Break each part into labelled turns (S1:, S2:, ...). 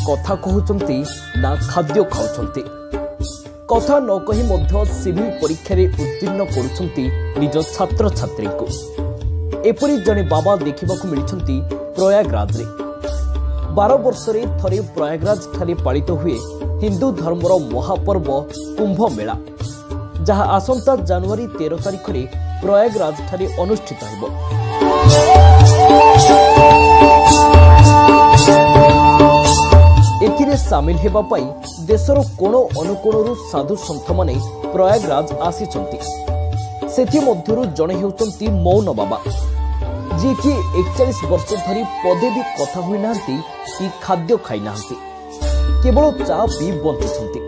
S1: कथा कहउचंती ना खाद्य खाउचंती। कथा न कही मध्य सिविल परीक्षा रे उत्तीर्ण करुचंती निज छात्र छात्री को। एपरी जने बाबा देखिबाकू मिलिछंती प्रयागराज रे। 12 वर्ष रे थरे प्रयागराज ठारे पालित हुए हिंदू धर्मर महापर्व कुंभ मेला, जहाँ आसंता जनवरी 13 तारिख रे प्रयागराज ठारे अनुष्ठित हेबो। एथिरे सामिल हेबा पाई देशर कोण अनुकोणरू साधु सन्थ माने प्रयागराज आसीचंती। सेथि मध्यरु जणे हेउचंती मौन बाबा, जे कि 41 वर्ष धरी पदे भी कथा हुई नांती कि खाद्य खाई नांती, केवल चा पी बंचुछंती।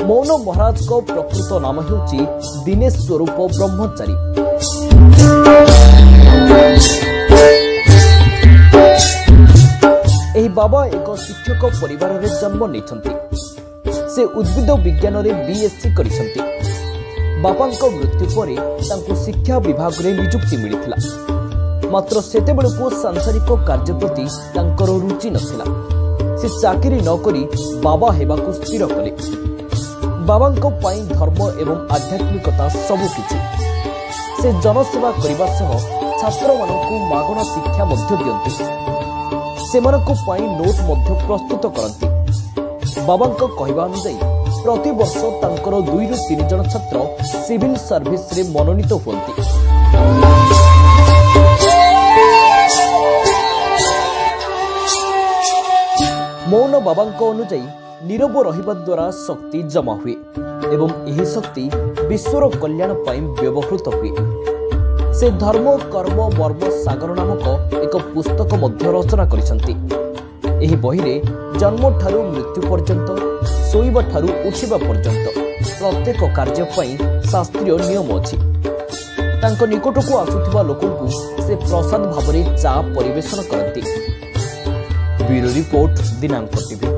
S1: मौन महाराज को प्रकृत नाम हेउची दिनेश स्वरूप ब्रह्मचारी। एही बाबा एक शिक्षक परिवार रे जन्म नेछंती। से उद्भिद विज्ञान रे बीएससी करिसंती। बापांको मृत्यु परे तांको शिक्षा विभाग रे नियुक्ति मिलिथिला, मात्र सेते बेलको सांसारिक कार्य प्रति तांकर रुचि नथिला। से चाकरी न करी बाबा हेबाकू स्थिर कले। बाबांको पाई धर्म एवं आध्यात्मिकता सबु किछि। से जनसेवा करिबा सह छात्र मानकू मागणा शिक्षा मध्य दियंती। सेमानकू पाई नोट मध्य प्रस्तुत करंती। बाबांको कहवा अनुसार प्रति वर्ष तांकर 2 ରୁ 3 जन छात्र सिविल सर्विस रे मनोनीत हुअंती। मौन बाबांको अनुसार नीरव रहिबा द्वारा शक्ति जमा हुए एवं यही शक्ति विश्वर कल्याण पाई व्यवहृत हुए। से धर्म कर्म मर्म सागर नामक एक पुस्तक मध्य रचना करिसंती। एही बही रे जन्म ठारू मृत्यु पर्यंत, सोइबा ठारू उठिबा पर्यंत प्रत्येक कार्य पाई शास्त्रीय नियम अछि। तांको निकटकू आसुथिबा लोकंकू से प्रसाद भाबरे चा परिवेषण करंती। ब्यूरो रिपोर्ट दिनांक टीवी।